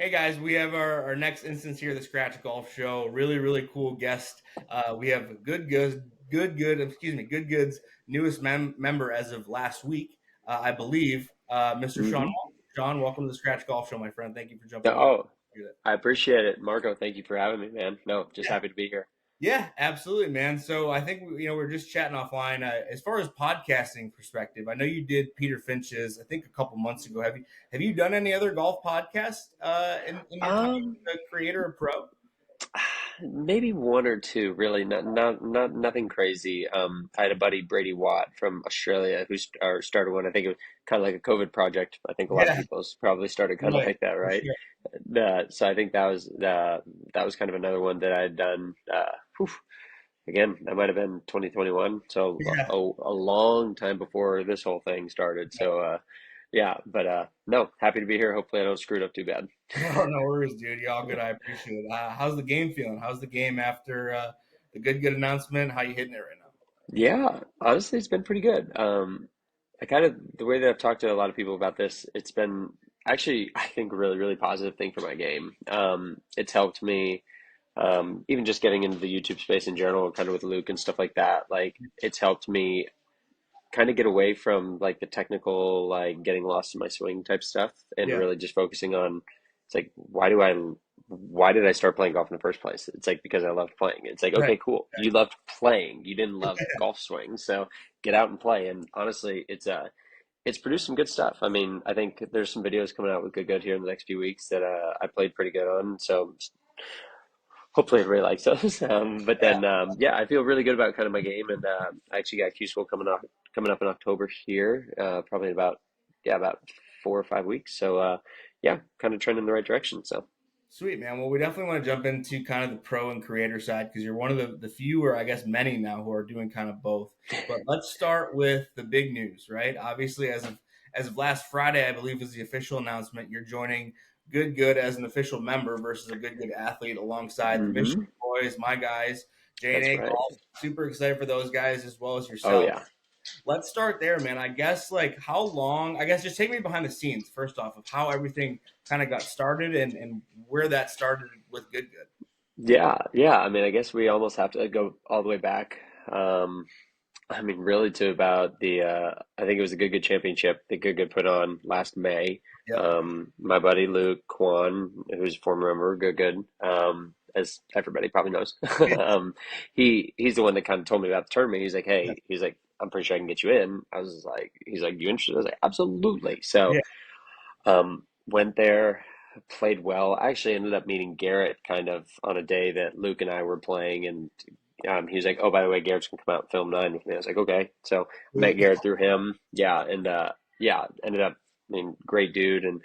Hey guys, we have our next instance here, the Scratch Golf Show. Really, really cool guest. We have Good Good's newest member as of last week, I believe, Mr. Sean. hmm Sean, welcome to the Scratch Golf Show, my friend. Thank you for jumping on. Oh, I appreciate it, Marco. Thank you for having me, man. No, just Yeah, happy to be here. yeah, absolutely, man. So I think we're just chatting offline. As far as podcasting perspective, I know you did Peter Finch's. I think a couple months ago. Have you done any other golf podcasts in your time Um, as a creator or pro? Maybe one or two, really, not nothing crazy. I had a buddy, Brady Watt from Australia, who started one. I think it was kind of like a COVID project. I think a lot of Yeah, people's probably started kind of right. like that, For right? sure. So I think that was kind of another one that I had done. Whew, again, that might have been 2021, so Yeah. a long time before this whole thing started. So yeah, but no, happy to be here. Hopefully, I don't screw it up too bad. No, no worries, dude. You all good. I appreciate it. How's the game feeling? How's the game after the good announcement? How you hitting it right now? Yeah, honestly, it's been pretty good. I kind of the way that I've talked to a lot of people about this, it's been actually, I think, a really, really positive thing for my game. It's helped me, even just getting into the YouTube space in general, kind of with Luke and stuff like that. Like, it's helped me kind of get away from like the technical, like getting lost in my swing type stuff, and Yeah. really just focusing on, it's like, why did I start playing golf in the first place? It's like because I loved playing. It's like, Right. okay, cool. You loved playing. You didn't love golf swing. So get out and play. And honestly, it's produced some good stuff. I mean, I think there's some videos coming out with Good here in the next few weeks that I played pretty good on. So hopefully everybody likes those. But Yeah. then, yeah, I feel really good about kind of my game, and I actually got Q School coming up in October here, probably in about 4 or 5 weeks. So, yeah, kind of trending in the right direction. So, Sweet, man. Well, we definitely want to jump into kind of the pro and creator side because you're one of the few, or I guess many now, who are doing kind of both. But let's start with the big news, right? Obviously, as of last Friday, I believe was the official announcement. You're joining Good as an official member versus a Good athlete alongside the Michigan hmm boys, my guys, J and that's A right. Golf. Super excited for those guys as well as Oh yourself. yeah. Let's start there, man. I guess like how long, I guess just take me behind the scenes first off of how everything kind of got started and where that started with Good. Yeah. I mean, I guess we almost have to go all the way back. Um, I mean, really to about I think it was the Good Championship that Good put on last May. Yep. My buddy Luke Kwan, who's a former member of Good, as everybody probably knows, Yeah. he's the one that kind of told me about the tournament. He's like, Yeah. hey, he's like, I'm pretty sure I can get you in. I was like, he's like, you interested? I was like, absolutely. So, Yeah. went there, played well. I actually ended up meeting Garrett kind of on a day that Luke and I were playing, and he was like, "Oh, by the way, Garrett's gonna come out and film 9 with me." I was like, "Okay." So I met Sweet. Garrett through him. Yeah, and yeah, ended up. I mean, great dude, and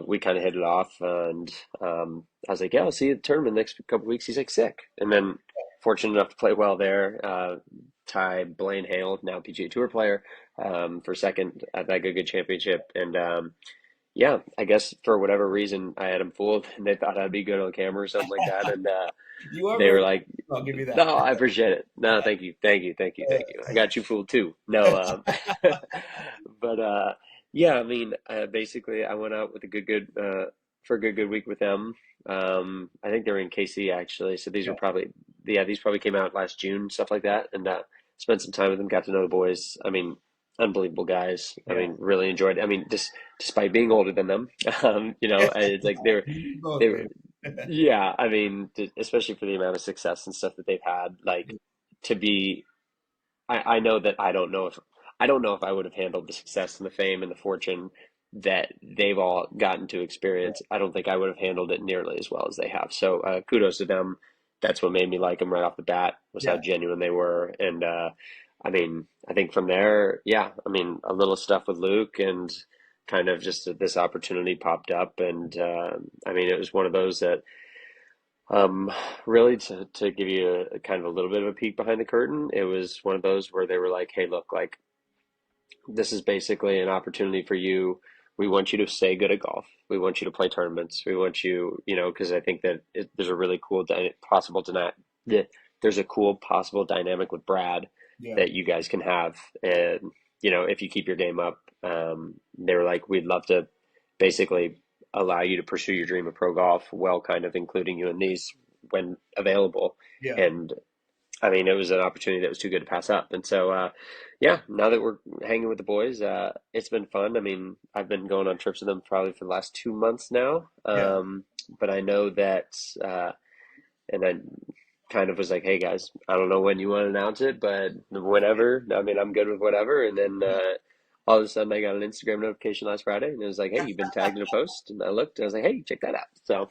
we kind of hit it off. And I was like, "Yeah, I'll see you at the tournament next couple weeks." He's like, "Sick." And then fortunate enough to play well there. Ty Blaine Hale, now PGA Tour player, for second at that Good Championship, and yeah, I guess for whatever reason I had them fooled and they thought I'd be good on camera or something like that. And You are they were very like, I'll give you that. no, I appreciate it. No, thank you. Thank you. Thank you. Thank you. I got you fooled too. No, but yeah, I mean, basically I went out with a for a good week with them. I think they were in KC actually. So these Yeah. were probably, yeah, these probably came out last June, stuff like that. And spent some time with them, got to know the boys. I mean, unbelievable guys. I Yeah. mean, really enjoyed. I mean, just despite being older than them, it's like You both, they were, baby. yeah. I mean, especially for the amount of success and stuff that they've had, like to be. I know that I don't know if I would have handled the success and the fame and the fortune that they've all gotten to experience. I don't think I would have handled it nearly as well as they have. So kudos to them. That's what made me like them right off the bat was how Yeah. genuine they were. And I mean, I think from there, yeah, I mean, a little stuff with Luke and kind of just this opportunity popped up. And I mean, it was one of those that um, really to give you a kind of a little bit of a peek behind the curtain, it was one of those where they were like, "Hey, look, like this is basically an opportunity for you. We want you to stay good at golf. We want you to play tournaments. We want you, because I think that there's a really cool there's a cool possible dynamic with Brad Yeah. that you guys can have, and if you keep your game up, they were like, we'd love to basically." allow you to pursue your dream of pro golf while kind of including you in these when available. Yeah, And I mean, it was an opportunity that was too good to pass up. And so, yeah, now that we're hanging with the boys, it's been fun. I mean, I've been going on trips with them probably for the last 2 months now. yeah. But I know that, and I kind of was like, hey guys, I don't know when you want to announce it, but whenever. I mean, I'm good with whatever. And then all of a sudden, I got an Instagram notification last Friday, and it was like, hey, you've been tagged in a post. And I looked, and I was like, hey, check that out. So,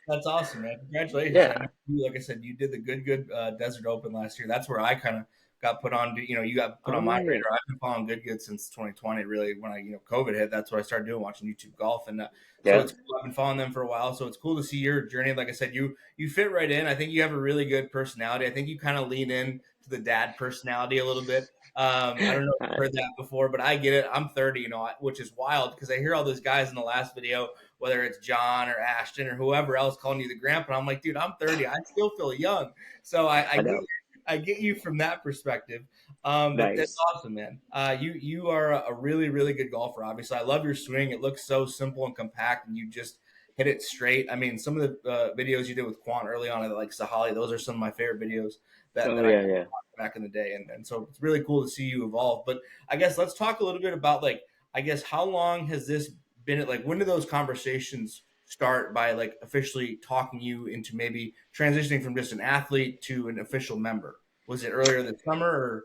That's awesome, man. Congratulations. I yeah. know you, like I said, you did the Good Desert Open last year. That's where I kind of got put on, you got put on my Oh, radar. I've been following Good since 2020, really, when COVID hit. That's what I started doing, watching YouTube golf. And so yeah. it's cool. I've been following them for a while. So it's cool to see your journey. Like I said, you fit right in. I think you have a really good personality. I think you kind of lean in to the dad personality a little bit. I don't know if you've heard that before, but I get it. I'm 30, which is wild because I hear all those guys in the last video, whether it's John or Ashton or whoever else calling you the grandpa. And I'm like, dude, I'm 30. I still feel young. So I know. I get you from that perspective. But that's Nice. awesome, man. You are a really, really good golfer. Obviously, I love your swing. It looks so simple and compact, and you just hit it straight. I mean, some of the videos you did with Quan early on, like Sahali, those are some of my favorite videos Oh, that I yeah, yeah. back in the day. And so it's really cool to see you evolve. But I guess let's talk a little bit about like, I guess, how long has this been? Like, when do those conversations start by like officially talking you into maybe transitioning from just an athlete to an official member? Was it earlier this summer or?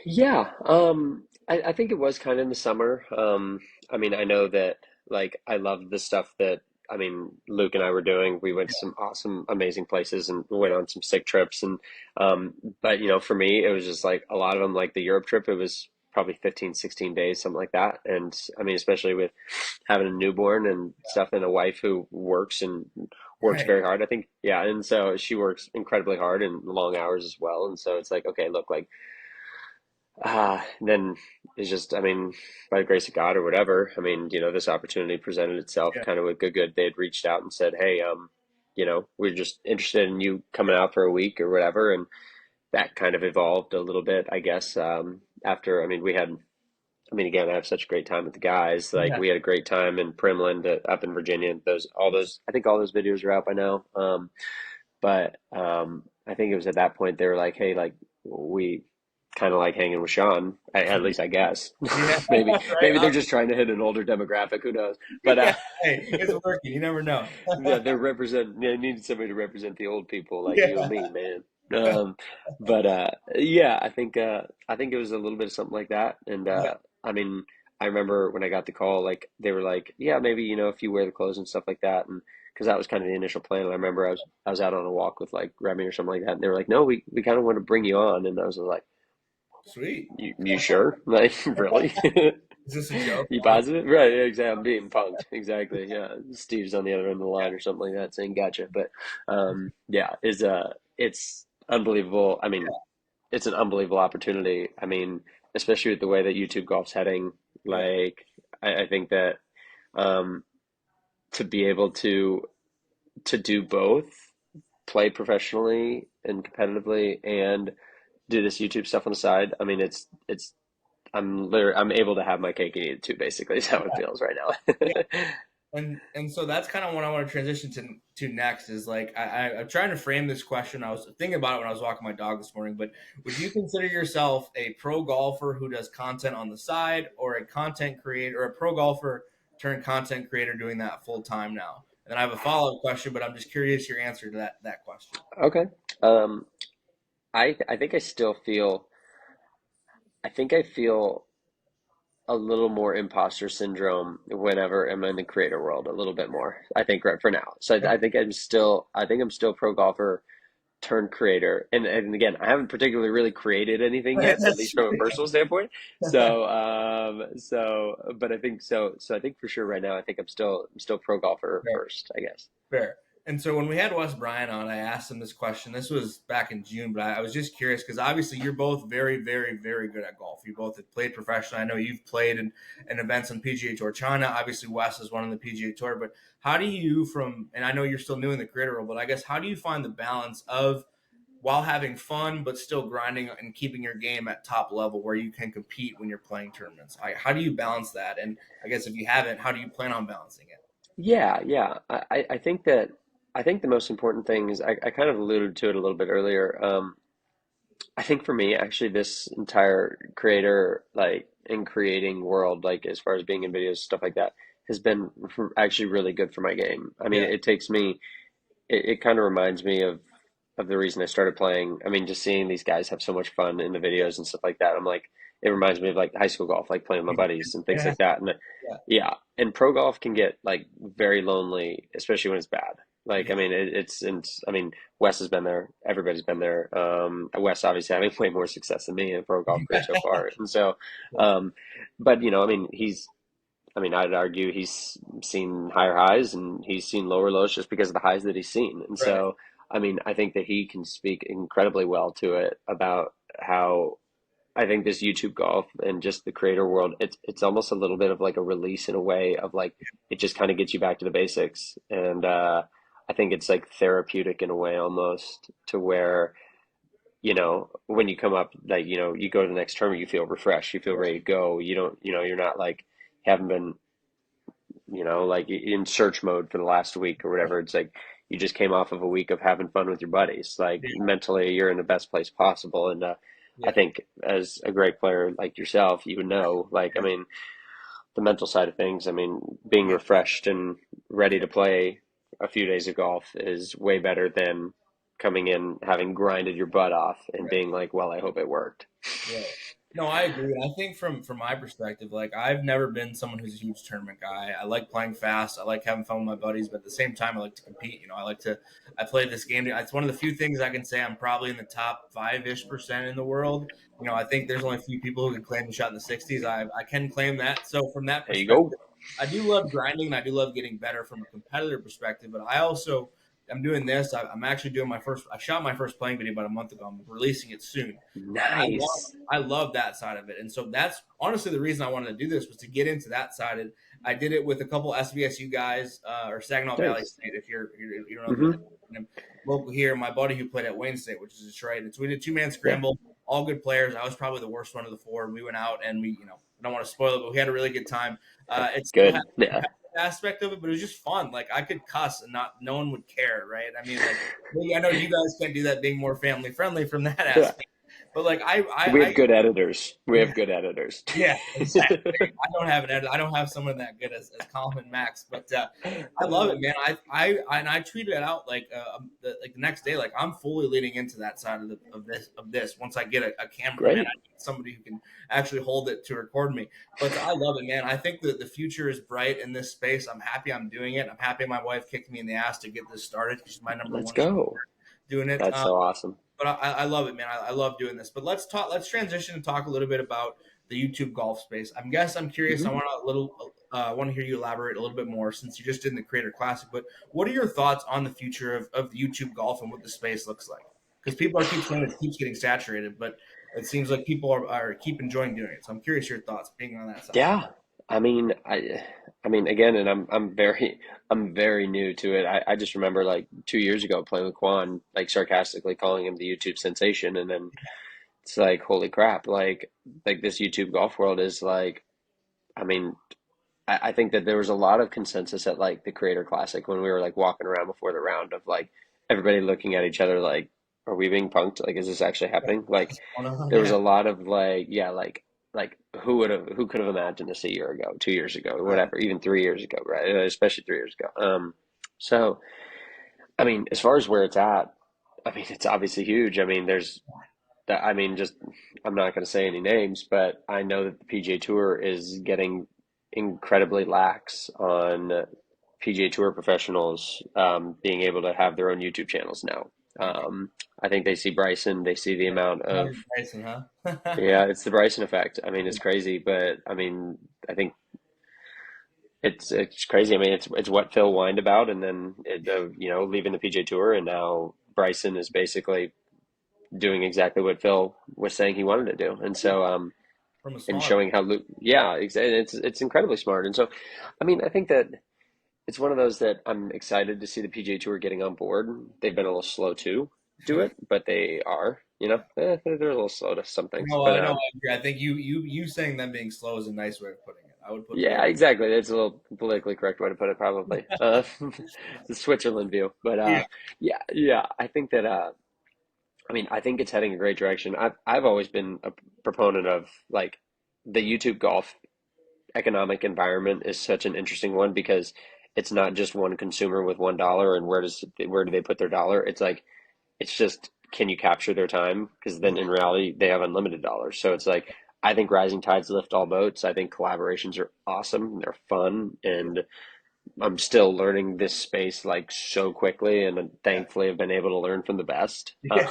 Yeah, I think it was kind of in the summer. I mean, I know that like I love the stuff that I mean Luke and I were doing. We went to some awesome, amazing places and went on some sick trips. And but for me, it was just like a lot of them, like the Europe trip. It was probably 15, 16 days, something like that. And I mean, especially with having a newborn and stuff, and a wife who works Right. very hard. I think, yeah, and so she works incredibly hard and long hours as well. And so it's like, okay, look, like then it's just, I mean, by the grace of God or whatever, I mean, this opportunity presented itself Yeah. kind of with good. They had reached out and said, hey, we're just interested in you coming out for a week or whatever. And that kind of evolved a little bit, I guess. After, I mean, I mean, again, I have such a great time with the guys. Like Yeah. we had a great time in Primland, up in Virginia. I think all those videos are out by now. But I think it was at that point they were like, "Hey, like we kind of like hanging with Sean. At least I guess. Yeah. Maybe Right. they're just trying to hit an older demographic. Who knows? But Yeah. Hey, it's working. You never know. yeah, they needed somebody to represent the old people like you and Yeah. me, man. Um, but yeah, I think it was a little bit of something like that. And Yeah. I mean, I remember when I got the call, like they were like, "Yeah, maybe if you wear the clothes and stuff like that," and because that was kind of the initial plan. And I remember I was out on a walk with like Remy or something like that, and they were like, "No, we kind of want to bring you on," and I was like, Sweet. You sure? Like, really?" Is this a joke? You positive? Right, yeah, exactly. I'm being punked. Exactly. Yeah. Steve's on the other end of the line or something like that saying gotcha. But yeah, it's unbelievable. I mean, it's an unbelievable opportunity. I mean, especially with the way that YouTube golf's heading, Yeah. like I think that um to be able to do both, play professionally and competitively and do this YouTube stuff on the side, I mean I'm able to have my cake and eat it too, basically, is how it feels right Yeah. now. And so that's kind of what I want to transition to next is like I'm trying to frame this question. I was thinking about it when I was walking my dog this morning, but would you consider yourself a pro golfer who does content on the side or a content creator or a pro golfer turned content creator doing that full time now? And then I have a follow-up question, but I'm just curious your answer to that question. Okay. Um, I think I think I feel a little more imposter syndrome whenever I'm in the creator world, a little bit more. I think right for now. So I think I'm still pro golfer turned creator. And again, I haven't particularly really created anything yet, at That's least from a personal standpoint. But I think so I think for sure right now, I think I'm still pro golfer fair. first, I guess. Fair. And so when we had Wes Bryan on, I asked him this question. This was back in June, but I was just curious because obviously you're both very, very, very good at golf. You both have played professionally. I know you've played in events on PGA Tour China. Obviously, Wes is one on the PGA Tour. But how do you and I know you're still new in the creator role, but I guess how do you find the balance of while having fun, but still grinding and keeping your game at top level where you can compete when you're playing tournaments? How do you balance that? And I guess if you haven't, how do you plan on balancing it? Yeah, yeah. I think that I think the most important thing is I kind of alluded to it a little bit earlier. I think for me, actually, this entire creator like in creating world, like as far as being in videos, stuff like that, has been actually really good for my game. I mean, Yeah, it takes me it kind of reminds me of the reason I started playing. I mean, just seeing these guys have so much fun in the videos and stuff like that. I'm like, it reminds me of like high school golf, like playing with my buddies and things yeah, like that. And yeah, yeah, and pro golf can get like very lonely, especially when it's bad. Like, I yeah, mean, it's I mean, Wes has been there. Everybody's been there. Wes obviously having way more success than me in pro golf career so far. And so, yeah, um, but I mean, I mean, I'd argue he's seen higher highs and he's seen lower lows just because of the highs that he's seen. And right, so, I mean, I think that he can speak incredibly well to it about how I think this YouTube golf and just the creator world, it's almost a little bit of like a release in a way of like it just kind of gets you back to the basics. And I think it's like therapeutic in a way almost to where, when you come up, like, you go to the next tournament, you feel refreshed, you feel right, ready to go. You don't, you're not like haven't been like in search mode for the last week or right, whatever. It's like you just came off of a week of having fun with your buddies. Like yeah, mentally, you're in the best place possible. And I yeah, think as a great player like yourself, like, I yeah, mean, the mental side of things, I mean, being yeah, refreshed and ready yeah, to play a few days of golf is way better than coming in having grinded your butt off and right. being like, well, I hope it worked. Right. No, I agree. And I think from my perspective, like I've never been someone who's a huge tournament guy. I like playing fast. I like having fun with my buddies, but at the same time, I like to compete. I play this game. It's one of the few things I can say I'm probably in the top 5-ish% in the world. I think there's only a few people who can claim the shot in the 60s. I can claim that. So from that There you go. perspective, I do love grinding and I do love getting better from a competitor perspective. But I also I'm doing this. I'm actually doing my first. I shot my first playing video about a month ago. I'm releasing it soon, and Nice. I love that side of it. And so that's honestly the reason I wanted to do this was to get into that side. And I did it with a couple SVSU guys or Saginaw Valley Nice. State. If you don't know Mm-hmm. the local here, my buddy who played at Wayne State, which is Detroit. And so we did 2-man Yeah. scramble, all good players. I was probably the worst one of the four. And we went out and I don't want to spoil it, but we had a really good time. It still had Good. Yeah. aspect of it, but it was just fun. Like I could cuss and not no one would care, right? I mean, like maybe I know you guys can't do that, being more family friendly from that Yeah. aspect. But like We have I good editors. We yeah, have good editors. yeah, exactly. I don't have an edit. I don't have someone that good as Colin and Max, but I love it, man. I tweeted it out like the next day. Like I'm fully leaning into that side of this. Once I get a camera, man, Great. I need somebody who can actually hold it to record me. But I love it, man. I think that the future is bright in this space. I'm happy I'm doing it. I'm happy my wife kicked me in the ass to get this started. She's my number Let's one go. doing it. That's so awesome. But I love it, man. I love doing this. But let's talk. Let's transition and talk a little bit about the YouTube golf space. I'm curious. I Hmm. want a little. I want to hear you elaborate a little bit more since you just did the Creator Classic. But what are your thoughts on the future of YouTube golf and what the space looks like? Because people are keep saying it keeps getting saturated, but it seems like people are keep enjoying doing it. So I'm curious your thoughts being on that side. Yeah. I mean, I mean, again, and I'm very new to it. I just remember like 2 years ago playing with Quan, like sarcastically calling him the YouTube sensation, and then it's like, holy crap, like this YouTube golf world is like, I mean, I think that there was a lot of consensus at like the Creator Classic when we were like walking around before the round of like everybody looking at each other like, are we being punked? Like, is this actually Yeah, happening? Like, what's going on? there was Yeah, a lot of like, yeah, like who could have imagined this a year ago, 2 years ago, or right. whatever, even 3 years ago, right? Especially 3 years ago. So I mean, as far as where it's at, I mean, it's obviously huge. I mean, there's that. I mean, just I'm not going to say any names, but I know that the PGA Tour is getting incredibly lax on PGA Tour professionals being able to have their own YouTube channels now. Okay. I think they see Bryson, they see the amount of, Hunter Bryson, huh? yeah, it's the Bryson effect. I mean, it's crazy, but I mean, I think it's crazy. I mean, it's what Phil whined about, and then leaving the PGA Tour, and now Bryson is basically doing exactly what Phil was saying he wanted to do, and Yeah, so from a and smaller. showing how Luke, yeah, exactly, it's incredibly smart, and so, I mean, I think that it's one of those that I'm excited to see the PGA Tour getting on board. They've been a little slow too. do it, but they are, they're a little slow to some things. No, But I know. I agree. I think you saying them being slow is a nice way of putting it. I would put yeah, very. exactly. That's a little politically correct way to put it, probably. The Switzerland view. But Yeah, yeah, yeah, I think that I mean, I think it's heading a great direction. I've always been a proponent of like the YouTube golf economic environment is such an interesting one because it's not just one consumer with $1 and where do they put their dollar? It's like it's just can you capture their time? Because yeah, then in reality they have unlimited dollars. So it's like I think rising tides lift all boats. I think collaborations are awesome. They're fun, and I'm still learning this space like so quickly, and yeah, thankfully I've been able to learn from the best. yeah.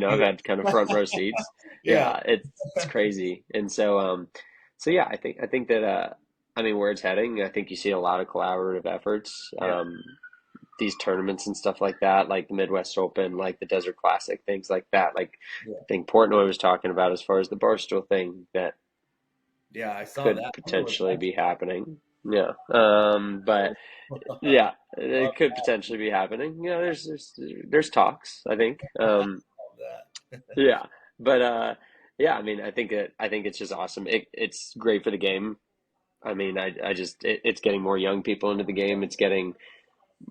I've Do had kind of front row it. seats. Yeah, Yeah, it's crazy, and so yeah, I think that I mean where it's heading. I think you see a lot of collaborative efforts. yeah, These tournaments and stuff like that, like the Midwest Open, like the Desert Classic, things like that. Like yeah, I think Portnoy was talking about as far as the Barstool thing that yeah. I saw could that. I wonder what potentially that's be happening. Yeah. But about. yeah, Love it could potentially be happening. There's talks, I think. that. Yeah. But yeah, I mean, I think it's just awesome. It's great for the game. I mean, I just it's getting more young people into the game. It's getting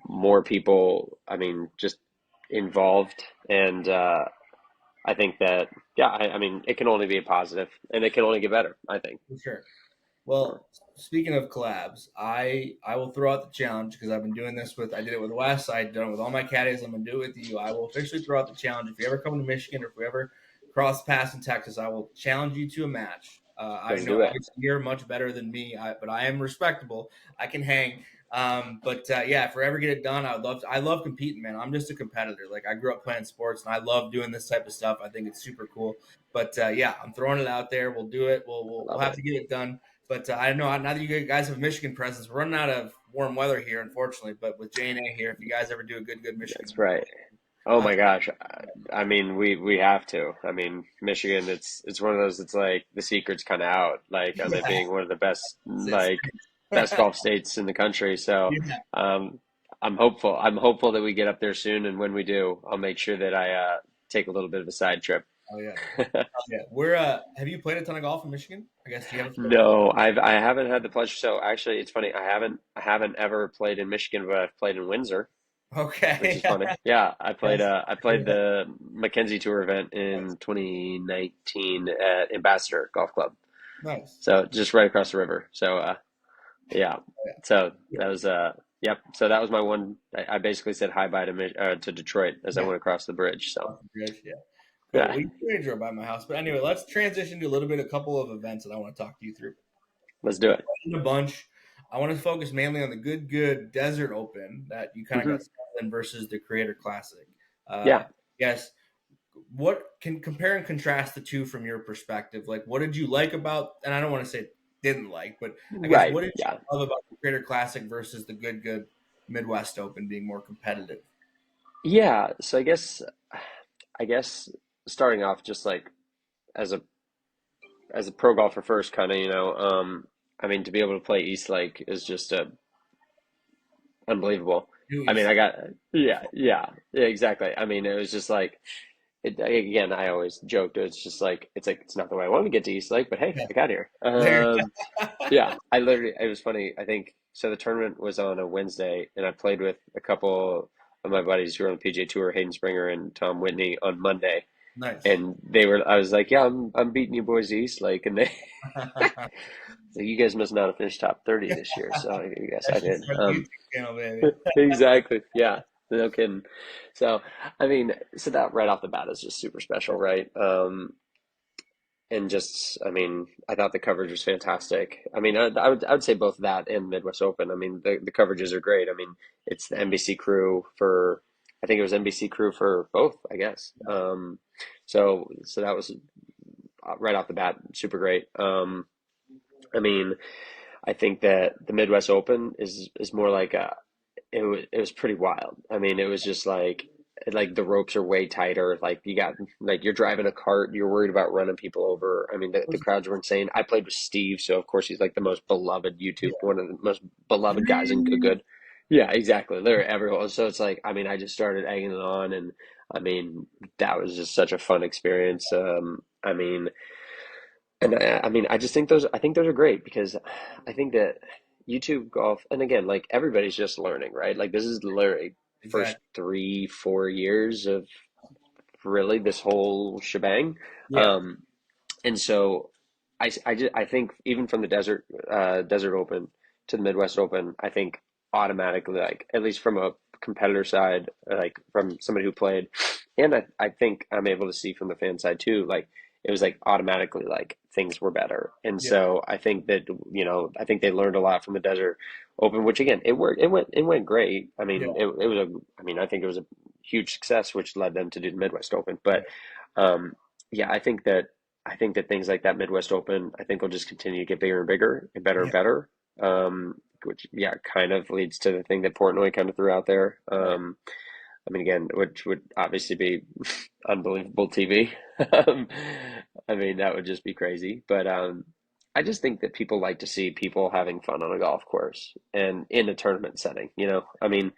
more people, I mean, just involved and I think that yeah, I mean, it can only be a positive and it can only get better, I think. For sure. So, Well, speaking of collabs, I will throw out the challenge because I've been doing this with I did it with Wes, I've done it with all my caddies. I'm gonna do it with you. I will officially throw out the challenge. If you ever come to Michigan or if we ever cross paths in Texas, I will challenge you to a match. I let's know do it. obviously you're much better than me, but I am respectable. I can hang. But yeah, if we ever get it done, I would love. I love competing, man. I'm just a competitor. Like I grew up playing sports, and I love doing this type of stuff. I think it's super cool. But yeah, I'm throwing it out there. We'll do it. We'll I we'll love have it. to get it done. But I know now that you guys have Michigan presence, we're running out of warm weather here, unfortunately. But with J and A here, if you guys ever do a good Michigan That's event, right. Oh I'll my have gosh. I mean, we have to. I mean, Michigan, it's one of those, it's like the secret's kind of out, like on it yeah, being one of the best, it's like best golf states in the country. So, yeah. um, I'm hopeful. I'm hopeful that we get up there soon. And when we do, I'll make sure that I, take a little bit of a side trip. Oh yeah, oh, yeah. We're have you played a ton of golf in Michigan? I guess do you have a favorite? No, I haven't had the pleasure. So actually, it's funny. I haven't ever played in Michigan, but I've played in Windsor, which Okay, is funny. Yeah, yes, I played the Mackenzie Tour event nice, in 2019 at Ambassador Golf Club. nice. So just right across the river. So yeah. Oh, So yeah, that was yep. So that was my one. I basically said hi bye to to Detroit as I yeah. went across the bridge. So Awesome, Rich. Yeah, cool. yeah, Well, you drove by my house, but anyway, let's transition to a little bit, a couple of events that I want to talk to you through. let's do it. In a bunch. I want to focus mainly on the good Desert Open that you kind of Hmm. got started in versus the Creator Classic. Yeah. Yes, what can compare and contrast the two from your perspective? Like, what did you like about? And I don't want to say didn't like, but I guess Right. what did Yeah. you love about the Creator Classic versus the good Midwest Open being more competitive? Yeah. So I guess starting off just like as a pro golfer first, kind of, I mean, to be able to play East Lake is just unbelievable. New I mean, East. yeah, exactly. I mean, it was just like, again, I always joked, it's not the way I wanted to get to East Lake, but hey, Yeah, I got here. there. Yeah, it was funny. I think, so the tournament was on a Wednesday, and I played with a couple of my buddies who are on the PGA Tour, Hayden Springer and Tom Whitney, on Monday. Nice. And I was like, yeah, I'm beating you boys to East Lake. And they, so you guys must not have finished top 30 this year. So I guess I That should did. start the YouTube channel, baby. Exactly. Yeah. No kidding. So, I mean, so that right off the bat is just super special, right? And just, I mean, I thought the coverage was fantastic. I mean, I would say both that and Midwest Open. I mean, the coverages are great. I mean, it's the NBC crew for, I think it was NBC crew for both, I guess. So that was right off the bat, super great. I mean, I think that the Midwest Open is more like it was pretty wild. I mean, it was just like the ropes are way tighter. Like you got like you're driving a cart, you're worried about running people over. I mean, the crowds were insane. I played with Steve, so of course he's like the most beloved Yeah. one of the most beloved guys in good. Yeah, exactly. Literally everyone. So it's like, I mean, I just started egging it on, and I mean, that was just such a fun experience. I mean, and I mean, I think those are great because I think that YouTube golf, and again, like everybody's just learning, right? Like this is literally first Exactly. 3, 4 years of really this whole shebang. Yeah. Um, and so I think even from the Desert Open to the Midwest Open, I think automatically, like at least from a competitor side, like from somebody who played, and I think I'm able to see from the fan side too, like it was like automatically like things were better. And Yeah. so I think that, I think they learned a lot from the Desert Open, which again, it worked. It went great. I Yeah. mean, it was I mean, I think it was a huge success, which led them to do the Midwest Open. But Right. um, yeah, I think that things like that Midwest Open, I think will just continue to get bigger and bigger and better and Yeah. better. Which yeah, kind of leads to the thing that Portnoy kind of threw out there. Right. I mean, again, which would obviously be unbelievable TV. Um, I mean, that would just be crazy. But I just think that people like to see people having fun on a golf course and in a tournament setting. I mean,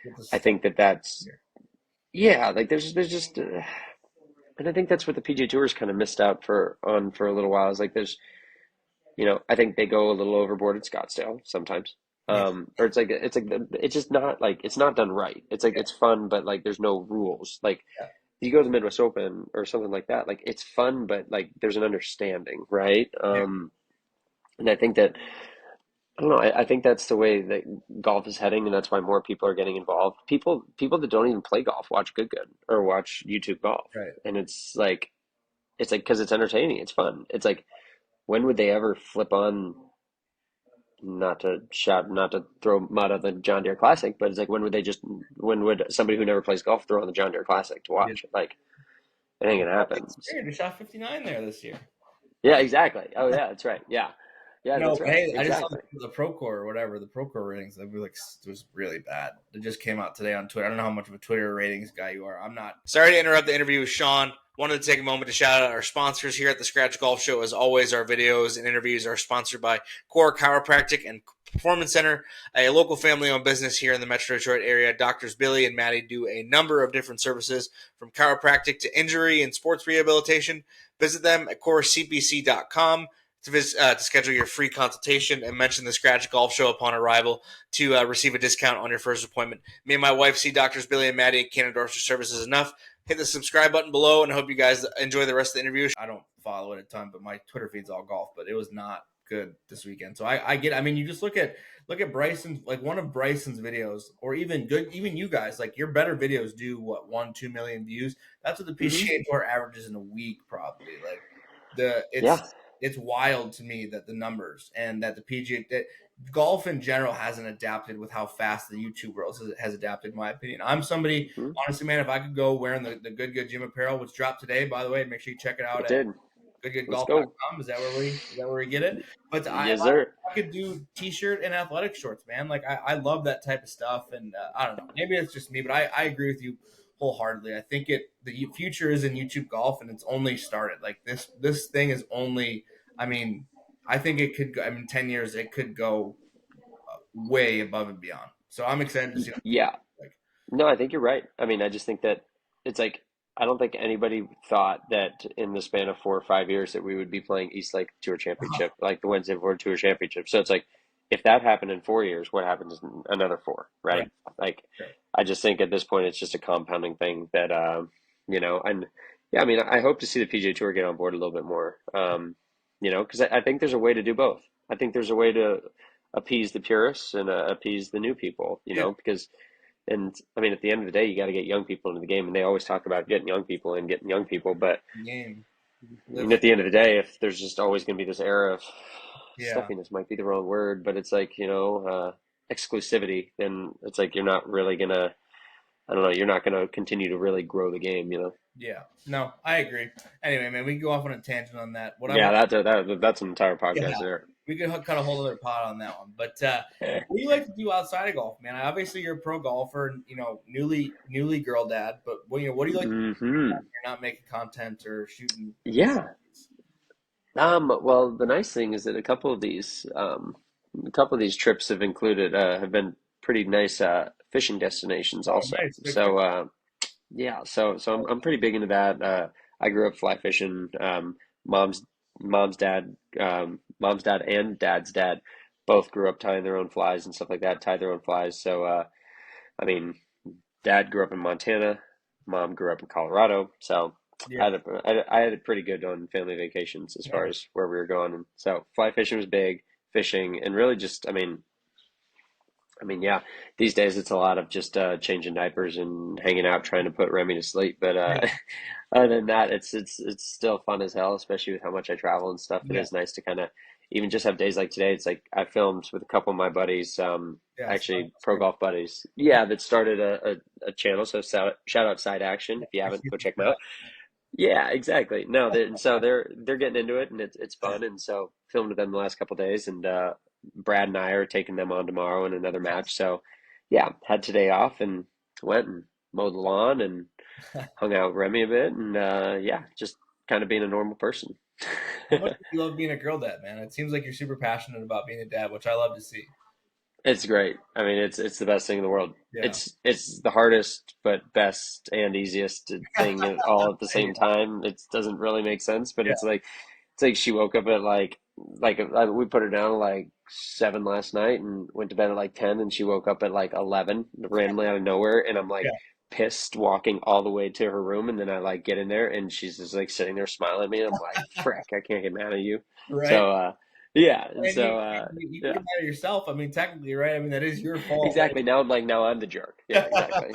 Get the I stuff think that that's here. yeah, like there's just and I think that's what the PGA Tour's kind of missed out for a little while. Is like I think they go a little overboard at Scottsdale sometimes. Yeah. Or it's just not like it's not done right. It's like Yeah. it's fun, but like there's no rules. Like Yeah. you go to the Midwest Open or something like that, like it's fun, but like there's an understanding, right? Yeah. And I think that I don't know. I think that's the way that golf is heading, and that's why more people are getting involved. People that don't even play golf watch Good or watch YouTube golf, Right. and it's like because it's entertaining, it's fun. It's like when would they ever flip on? Not to throw mud at the John Deere Classic, but it's like when would somebody who never plays golf throw on the John Deere Classic to Yeah. watch it? Like it ain't gonna Oh, happen. we shot 59 there this year. Yeah, exactly. Oh yeah, that's right. Yeah, yeah, No, that's but right. hey, I just saw Exactly. the Procore or whatever, the Procore ratings. It was like it was really bad. It just came out today on Twitter. I don't know how much of a Twitter ratings guy you are. I'm not. Sorry to interrupt the interview with Sean. Wanted to take a moment to shout out our sponsors here at the Scratch Golf Show. As always, our videos and interviews are sponsored by Core Chiropractic and Performance Center, a local family-owned business here in the Metro Detroit area. Doctors Billy and Maddie do a number of different services, from chiropractic to injury and sports rehabilitation. Visit them at corecpc.com to schedule your free consultation and mention the Scratch Golf Show upon arrival to receive a discount on your first appointment. Me and my wife see Doctors Billy and Maddie can't endorse their services enough. Hit the subscribe button below, and I hope you guys enjoy the rest of the interview. I don't follow it a ton, but my Twitter feed's all golf. But it was not good this weekend. So I get. I mean, you just look at Bryson, like one of Bryson's videos, or even you guys, like your better videos do what 1-2 million views. That's what the Hmm. PGA Tour averages in a week, probably. Like the Yeah. it's wild to me that the numbers and that the PGA that golf in general hasn't adapted with how fast the YouTube world has adapted. In my opinion, I'm somebody Hmm. honestly, man. If I could go wearing the good gym apparel, which dropped today, by the way, make sure you check it out It at did. Let's go. goodgoodgolf.com. Is that where we get it? But Yes, sir. I could do t-shirt and athletic shorts, man. Like I love that type of stuff, and I don't know. Maybe it's just me, but I agree with you wholeheartedly. I think the future is in YouTube golf, and it's only started. Like this thing is only. I mean, I think it could go. I mean, 10 years it could go way above and beyond. So I'm excited to see. Yeah. Like, No, I think you're right. I mean, I just think that it's like I don't think anybody thought that in the span of 4 or 5 years that we would be playing East Lake Tour Championship, like the Wednesday World Tour Championship. So it's like if that happened in 4 years, what happens in another four, right, right? Like right, I just think at this point it's just a compounding thing that and yeah, I mean, I hope to see the PGA Tour get on board a little bit more. Because I think there's a way to do both. I think there's a way to appease the purists and appease the new people, yeah, because and I mean, at the end of the day, you got to get young people into the game, and they always talk about getting young people and getting young people. But game live, at the end of the day, if there's just always going to be this era of yeah. stuffiness, might be the wrong word, but it's like exclusivity, then it's like you're not really gonna. I don't know. You're not gonna continue to really grow the game. Yeah, no, I agree. Anyway, man, we can go off on a tangent on that. What I Yeah, want, that's an entire yeah, podcast there. we could cut a whole other pot on that one. But what do you like to do outside of golf, man? Obviously, you're a pro golfer, and newly girl dad. But what do you like to do Hmm. when you're not making content or shooting? Yeah. Well, the nice thing is that a couple of these trips have been pretty nice fishing destinations Oh, also. nice, big fish. So Yeah, so I'm pretty big into that. I grew up fly fishing. Mom's mom's dad, mom's dad and dad's dad both grew up tying their own flies and stuff like that. Tied their own flies. So I mean, dad grew up in Montana, mom grew up in Colorado. So Yeah. I had it pretty good on family vacations as far as where we were going. And so fly fishing was big, fishing, and really just yeah, these days it's a lot of just changing diapers and hanging out, trying to put Remy to sleep. But Yeah. other than that, it's still fun as hell, especially with how much I travel and stuff. It Yeah. is nice to kind of even just have days like today. It's like I filmed with a couple of my buddies, Yeah. It's fun. actually It's pro great. golf buddies. Yeah, that started a channel. So shout out Side Action if you I haven't, keep go check them that. out. Yeah, exactly. No, and so they're getting into it, and it's fun. And so filmed with them the last couple of days, and Brad and I are taking them on tomorrow in another match. So yeah, had today off and went and mowed the lawn and hung out with Remy a bit, and yeah, just kind of being a normal person. How much do you love being a girl dad, man? It seems like you're super passionate about being a dad, which I love to see. It's great. I mean, it's the best thing in the world. Yeah. It's the hardest but best and easiest thing all at the Yeah. same time. It doesn't really make sense, but Yeah. it's like she woke up at we put her down at like 7 last night and went to bed at like 10, and she woke up at like 11 randomly out of nowhere, and I'm like Yeah. pissed walking all the way to her room, and then I like get in there and she's just like sitting there smiling at me, and I'm like, frick, I can't get mad at you. Right. So yeah, and And you, so you can yeah. get mad at yourself. I mean, technically, right? I mean, that is your fault, Exactly. Now I'm the jerk. Yeah, right? exactly.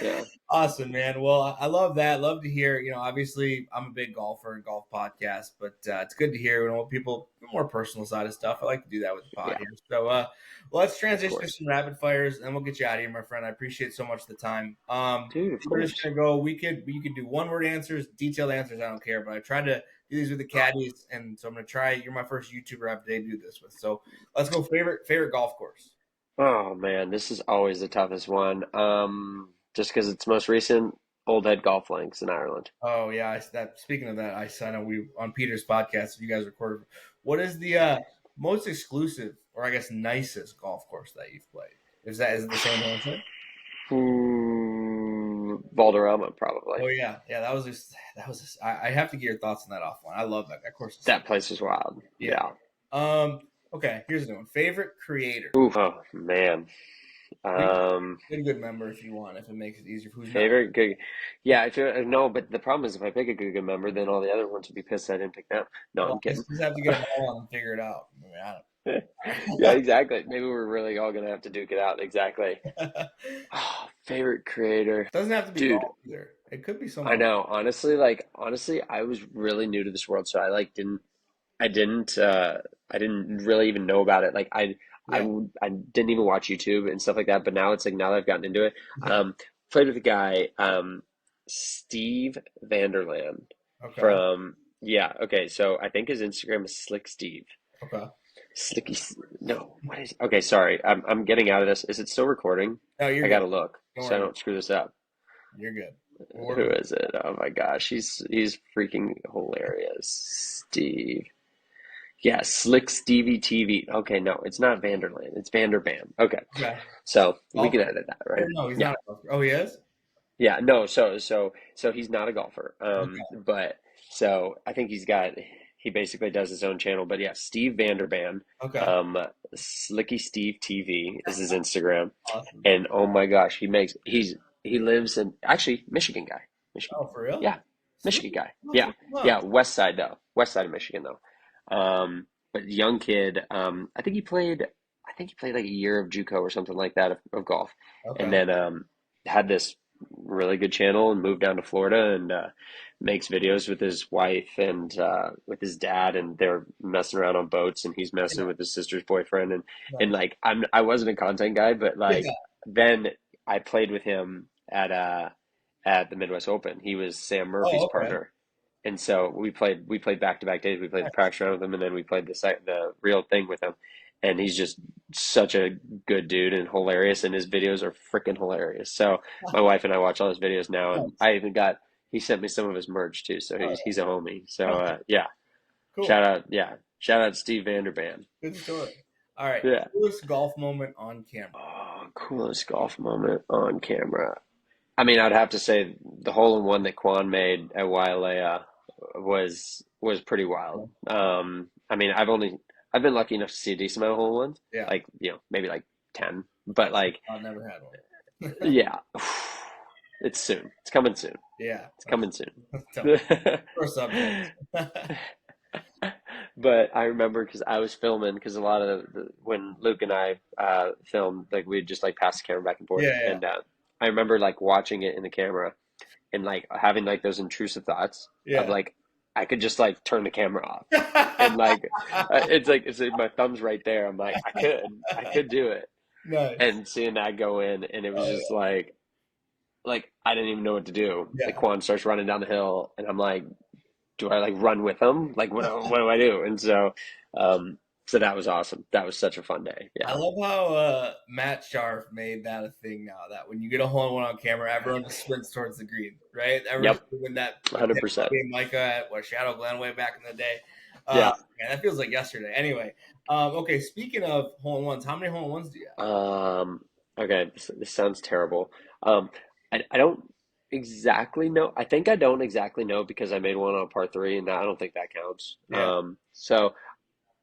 Yeah. Awesome, man. Well, I love that. Love to hear. Obviously, I'm a big golfer and golf podcast, but it's good to hear people more personal side of stuff. I like to do that with the pod Yeah, here. So, let's of transition to course. some rapid fires, and then we'll get you out of here, my friend. I appreciate so much the time. Dude, of We're just course. gonna go. We could do one word answers, detailed answers. I don't care, but I tried to do these with the caddies, and so I'm gonna try. You're my first YouTuber I have to debut this with. So let's go. Favorite golf course. Oh man, this is always the toughest one. Just because it's most recent, Old Head Golf Links in Ireland. Oh yeah, that. Speaking of that, I know we on Peter's podcast. You guys recorded. What is the most exclusive, or I guess nicest golf course that you've played? Is it the same answer? Valderrama, probably. Oh yeah, yeah. I have to get your thoughts on that offline. I love that. That course is so That place is wild. yeah. Yeah. Okay. Here's the one. Favorite creator. Oof. Oh man. You Um, can get a good member if you want. If it makes it easier. Who's not? favorite good. Yeah, I feel no, but the problem is if I pick a good member, then all the other ones would be pissed I didn't pick them. No, Well, I'm I guess kidding. you just have to get them all and figure it out. I mean, Yeah, I exactly. Maybe we're really all gonna have to duke it out. Exactly. don't. Oh, favorite creator. Doesn't have to be Dude, golf either. It could be I someone. know. Honestly, I was really new to this world, so I like I didn't really even know about it. Yeah. I didn't even watch YouTube and stuff like that, but now it's like now that I've gotten into it, Yeah. played with a guy, Steve Vanderland Okay. from yeah, okay, so I think his Instagram is Slick Steve. Okay. No, what is okay, sorry. I'm getting out of this. Is it still recording? No, you're I good. gotta look Don't so I worry. don't screw this up. You're good. We'll work Who with is it? Oh my gosh, he's freaking hilarious. Steve. Yeah, Slick Stevie TV. Okay, no, it's not Vanderland. It's Vanderbam. Okay, it. Okay. so we can Golfer? edit that, Or right? no, he's Yeah, not a golfer. Oh, he is? yeah. No, so he's not a golfer. Okay. But so I think he basically does his own channel. But yeah, Steve Vanderbam, Okay. um, Slicky Steve TV is his Instagram, Awesome. and oh my gosh, he lives in actually Michigan guy, Michigan. Oh, for real? Yeah, Sweet. Michigan guy. Let's Yeah, look him up. yeah. West side of Michigan though. But young kid. I think he played like a year of JUCO or something like that of golf, and Okay. then had this really good channel and moved down to Florida and makes videos with his wife and with his dad, and they're messing around on boats, and he's messing Yeah. with his sister's boyfriend, and Nice. like I wasn't a content guy, but like Yeah. then I played with him at the Midwest Open. He was Sam Oh, Murphy's okay. partner. And so we played back to back days. We played the practice round with him, and then we played the real thing with him. And he's just such a good dude and hilarious, and his videos are freaking hilarious. So my wife and I watch all his videos now, and Nice. I even got he sent me some of his merch too. So Oh, he's a homie. So yeah. yeah, Cool. shout out Steve Vanderban. Good story. All right. Yeah. Coolest golf moment on camera. Oh, coolest golf moment on camera. I mean, I'd have to say the hole in one that Quan made at Wailea was pretty wild. I mean, I've been lucky enough to see a decent amount of hole in ones, Yeah, like maybe like 10, but nice. like I've never had one. yeah, it's soon. It's coming soon. Yeah, It's coming soon. that's tough for subjects. But I remember because I was filming because a lot of when Luke and I filmed, like we'd just like pass the camera back and forth, Yeah, yeah, and I remember like watching it in the camera and like having like those intrusive thoughts of yeah. like I could just like turn the camera off and like it's like my thumb's right there. I'm like I could do it, Nice. and seeing that go in, and it was Oh just like I didn't even know what to do. yeah, Like yeah. Quan starts running down the hill, and I'm like, do I like run with him? Like what do I do? And um, so that was awesome. That was such a fun day. I Yeah. love how Matt Sharf made that a thing now. That when you get a hole in one on camera, everyone just sprints towards the green, right? Everyone's Yep. doing that with him, 100%. being Micah at Shadow Glen way back in the day. Yeah. Man, that feels like yesterday. Anyway, okay. Speaking of hole in ones, how many hole in ones do you have? Um, okay, this sounds terrible. Um, I don't exactly know. I think I don't exactly know because I made one on part three, and I don't think that counts. Yeah,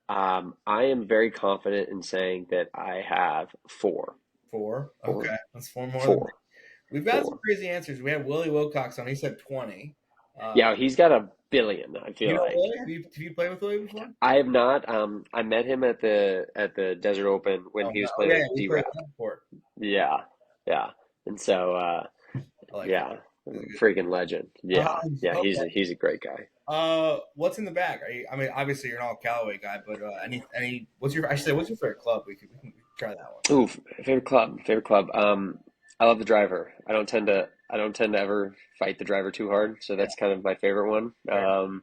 I am very confident in saying that I have four, four. four, Okay, that's four more than me. four, We've got some four. crazy answers. We had Willie Wilcox on. He said 20. Uh, Yeah, he's got a billion, I you feel know like. Willie? Have you played with Willie before? I have not. I met him at the Desert Open when Oh, he no. was Oh playing yeah, yeah, with we played D-Rap. that before. Yeah, yeah. And so, I like Willie. yeah, He's a good dude. freaking legend. Yeah, yeah. Okay. He's a great guy. What's in the bag? Are you? I mean, obviously you're not a Callaway guy, but any? What's your? I should say, what's your favorite club? We can try that one. Ooh, favorite club, favorite club. I love the driver. I don't tend to ever fight the driver too hard, so Yeah, that's kind of my favorite one. fair enough.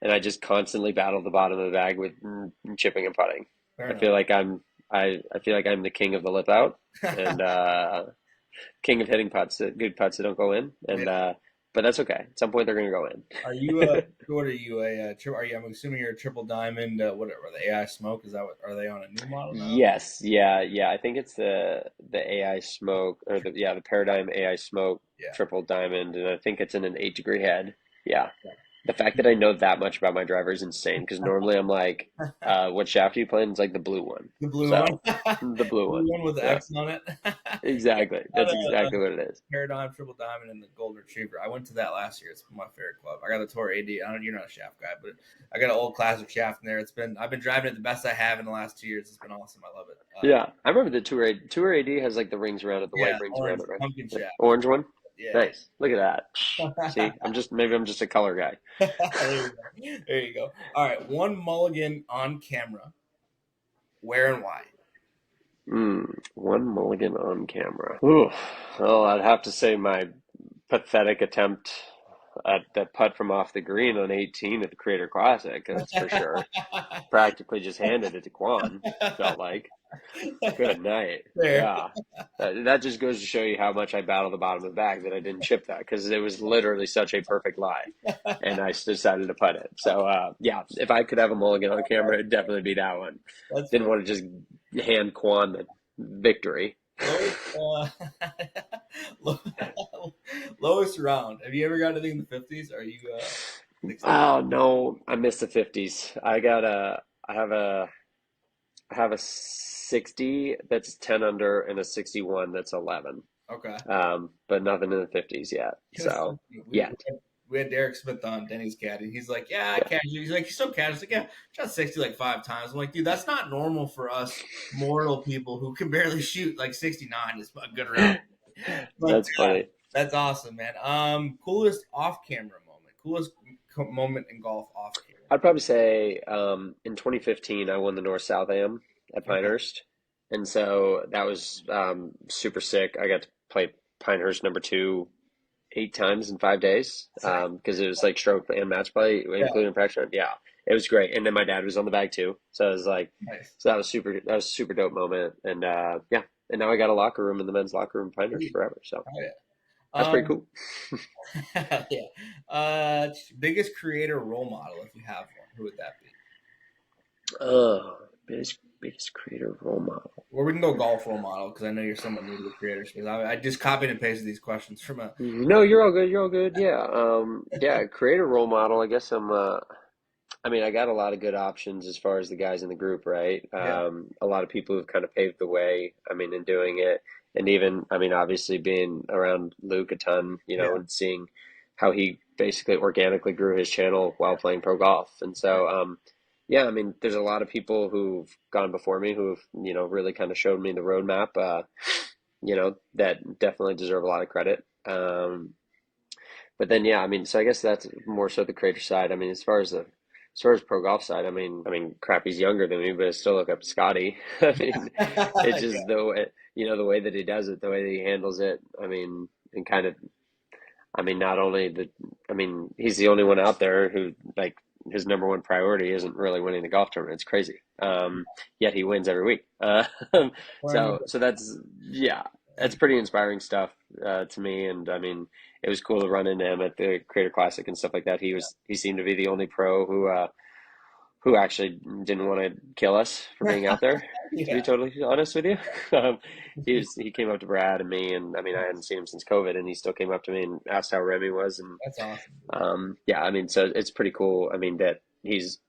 And I just constantly battle the bottom of the bag with chipping and putting. Fair I enough. feel like I feel like I'm the king of the lip out and king of hitting putts, good putts that don't go in, Yeah. and but that's okay. At some point, they're gonna go Are you? in. What are you? Are you? I'm assuming you're a triple diamond. Whatever the AI smoke is that? What are they on a new model now? Yes, yeah, yeah. I think it's the AI smoke or the Paradigm AI smoke Yeah. triple diamond, and I think it's in an 8-degree head. Yeah. Yeah. The fact that I know that much about my driver is insane because normally I'm like, what shaft are you playing? It's like the blue one. The blue one. So the blue Blue one. one with the Yeah, X on it. Yeah, exactly. I got That's exactly what it is. Paradigm, Triple Diamond, and the Golden Retriever. I went to that last year. It's my favorite club. I got the Tour AD. I don't. You're not a shaft guy, but I got an old classic shaft in there. I've been driving it the best I have in the last 2 years. It's been awesome. I love it. Yeah, I remember the Tour AD has like the rings around it, the white Yeah, rings around orange it, right? pumpkin The shaft. orange one. Yeah. Nice. Look at that. See, maybe I'm just a color guy. There you go. There you go. All right, one mulligan on camera. Where and why? One mulligan on camera. Ooh, well, I'd have to say my pathetic attempt at that putt from off the green on 18 at the Creator Classic. That's for sure. Practically just handed it to Quan. Felt like. Good night. There. Yeah. That just goes to show you how much I battled the bottom of the bag that I didn't chip that because it was literally such a perfect lie. And I decided to putt it. So, yeah, if I could have a mulligan on camera, it'd definitely be that one. That's Didn't fair. want to just hand Quan the victory. Lowest, low- lowest round. Have you ever got anything in the 50s? Are you 60? Oh no, I missed the 50s. I have I have a 60 that's 10 under and a 61 that's 11. Okay. But nothing in the 50s yet. It's So, funny. yet. We had Derek Smith on Denny's caddy. He's like, yeah, I Yeah. casually. He's like, he's so casual. He's like, yeah, shot 60 like 5 times. I'm like, dude, that's not normal for us mortal people who can barely shoot like 69 is a good round. But That's funny. that's awesome, man. Coolest off camera moment. Coolest moment in golf off camera. I'd probably say in 2015 I won the North South Am at Okay. Pinehurst. And so that was super sick. I got to play Pinehurst number two 8 times in 5 days Sick. because it was like stroke and match play, Yeah. including practice. Yeah, it was great. And then my dad was on the bag too, so it was like, Nice. so that was a super dope moment. And yeah, and now I got a locker room in the men's locker room in Pinehurst Sweet. forever. So Oh yeah. that's pretty cool. Yeah. Biggest creator role model, if you have one, who would that be? Oh, Biggest creator role model. Or we can go golf role model because I know you're somewhat new to the creator space. I just copied and pasted these questions from a. No, you're all good. You're all good. Yeah. Yeah. Creator role model. I guess I'm. I mean, I got a lot of good options as far as the guys in the group, right? Yeah, A lot of people who've kind of paved the way. I mean, in doing it, and even, I mean, obviously being around Luke a ton, yeah, and seeing how he basically organically grew his channel while playing pro golf, and right. so, yeah, I mean, there's a lot of people who've gone before me who've, really kind of showed me the roadmap, that definitely deserve a lot of credit. But then, yeah, I mean, so I guess that's more so the creator side. I mean, as far as pro golf side, I mean, crap, he's younger than me, but I still look up to Scotty. I mean, it's Yeah. just the way, the way that he does it, the way that he handles it. I mean, and kind of, I mean, not only I mean, he's the only one out there who, like, his number one priority isn't really winning the golf tournament. It's crazy. Yet he wins every week. So that's, yeah, that's pretty inspiring stuff, to me. And I mean, it was cool to run into him at the Creator Classic and stuff like that. He seemed to be the only pro who actually didn't want to kill us for being out there, to be Yeah, totally honest with you. Um, he came up to Brad and me, and I mean, I hadn't seen him since COVID, and he still came up to me and asked how Remy was, and that's awesome. yeah, I mean, so it's pretty cool. I mean, that he's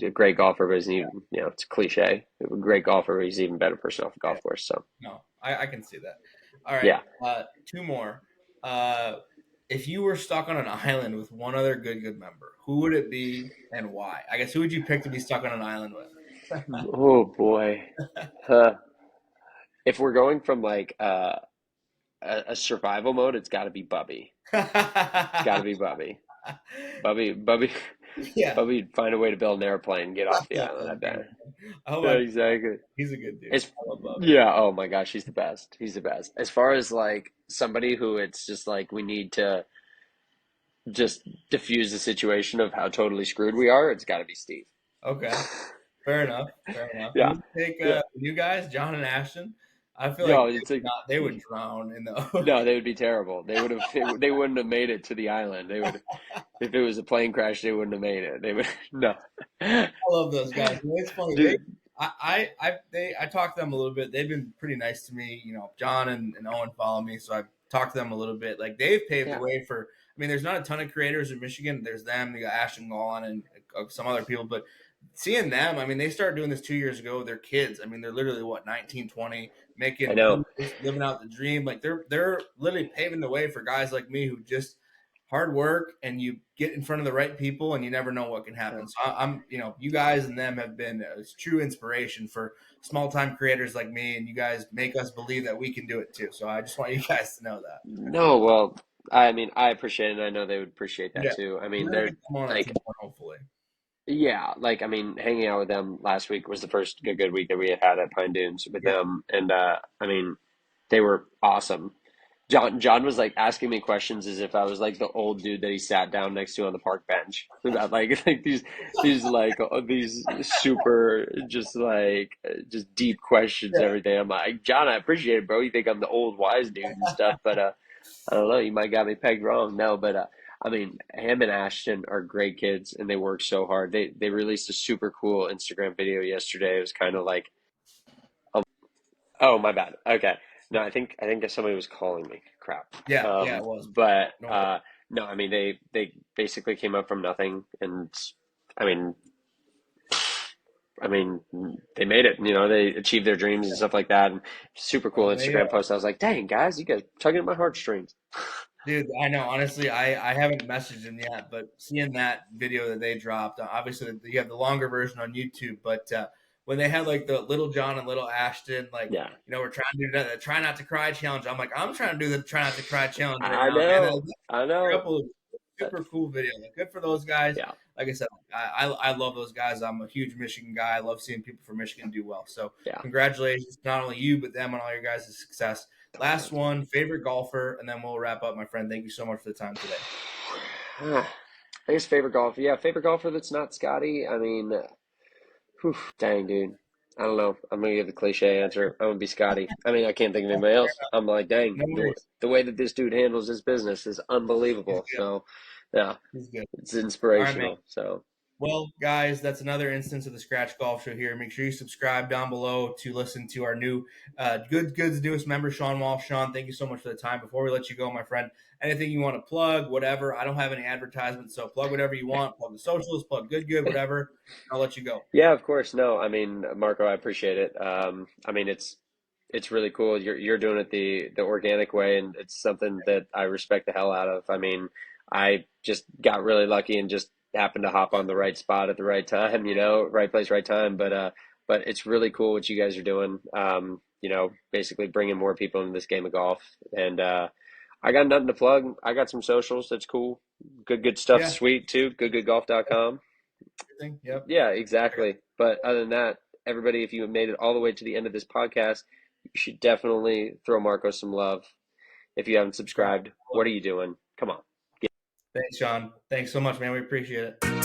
a great golfer, but he's even, it's a cliche. A great golfer, but he's an even better person off the Yeah, golf course. So no, I can see that. All right, yeah. two more. Uh, if you were stuck on an island with one other good member, who would it be and why? I guess who would you pick to be stuck on an island with? Oh boy. Huh. If we're going from like a survival mode, it's got to be Bubby. It's got to be Bubby. Bubby, Yeah, Bubby'd find a way to build an airplane and get off the yeah, island, I that's good. bet. Oh Yeah, my, exactly. he's a good dude. It's I love Bubby. Yeah, oh my gosh, he's the best. He's the best. As far as like somebody who it's just like we need to just diffuse the situation of how totally screwed we are, it's got to be Steve. Okay, fair enough. Fair enough. You Yeah. would take Yeah. you guys, John and Ashton. I feel like Yo, they it's would like not. They would drown in the no, ocean. they would be terrible. They wouldn't have made it to the island. They would If it was a plane crash, they wouldn't have made it. They would no. I love those guys. You know, it's funny. Dude, I talked to them a little bit. They've been pretty nice to me. You know, John and Owen follow me, so I've talked to them a little bit. Like they've paved the yeah, way for. I mean, there's not a ton of creators in Michigan. There's them. You got Ashton Gallon and some other people, but seeing them, I mean, they started doing this 2 years ago. They're kids. I mean, they're literally what 19, 20, I making know. videos, living out the dream. Like they're literally paving the way for guys like me who just hard work and you get in front of the right people and you never know what can happen. So I'm, you guys and them have been a true inspiration for small time creators like me, and you guys make us believe that we can do it too. So I just want you guys to know that. No, well, I mean, I appreciate it, and I know they would appreciate that Yeah, too. I mean, you're gonna they're get them on at like, some point, hopefully. yeah, like I mean, hanging out with them last week was the first good week that we had at Pine Dunes with Yeah, them, and I mean, they were awesome. John was like asking me questions as if I was like the old dude that he sat down next to on the park bench. About like these super just deep questions yeah. every day. I'm like, John, I appreciate it, bro. You think I'm the old wise dude and stuff, but I don't know. You might got me pegged wrong. No, but I mean, him and Ashton are great kids, and they work so hard. They released a super cool Instagram video yesterday. It was kind of like, oh, my bad. Okay. No, I think that somebody was calling me. Crap. Yeah, yeah, it was. But No worries. no, I mean they basically came up from nothing, and I mean I mean they made it. They achieved their dreams and stuff like that. And super cool Well, they Instagram post. I was like, dang guys, you guys tugging at my heartstrings. Dude, I know. Honestly, I haven't messaged him yet, but seeing that video that they dropped, obviously you have the longer version on YouTube, but when they had like the Little John and Little Ashton, like Yeah, we're trying to do the try not to cry challenge. I'm like, I'm trying to do the try not to cry challenge right I now, man. And know, I a know. couple of super cool videos. Like, good for those guys. Yeah, Like I said, I love those guys. I'm a huge Michigan guy. I love seeing people from Michigan do well. So yeah. congratulations, not only you but them on all your guys' success. Last Thanks. one, favorite golfer, and then we'll wrap up, my friend. Thank you so much for the time today. I guess favorite golfer. Yeah, favorite golfer that's not Scotty. I mean, whew, dang, dude. I don't know. I'm gonna give the cliche answer. I'm gonna be Scotty. I mean, I can't think of anybody else. I'm like, dang, No the, worries. the way that this dude handles his business is He's unbelievable. good. So, yeah, He's good. it's All right, man. inspirational. So, Well, guys, that's another instance of the Scratch Golf Show here. Make sure you subscribe down below to listen to our new Good Goods newest member, Sean Walsh. Sean, thank you so much for the time. Before we let you go, my friend, anything you want to plug, whatever. I don't have any advertisements, so plug whatever you want. Plug the socials, plug Good, whatever. I'll let you go. Yeah, of course. No, I mean, Marco, I appreciate it. I mean, it's really cool. You're doing it the organic way, and it's something that I respect the hell out of. I mean, I just got really lucky and just happened to hop on the right spot at the right time, right place, right time. But it's really cool what you guys are doing. Basically bringing more people into this game of golf. And I got nothing to plug. I got some socials. That's cool. Good stuff. Yeah. Sweet too. Goodgoodgolf.com. Everything. Yep. Yeah, exactly. But other than that, everybody, if you have made it all the way to the end of this podcast, you should definitely throw Marco some love. If you haven't Yeah. subscribed, what are you doing? Come on. Thanks, Sean. Thanks so much, man. We appreciate it.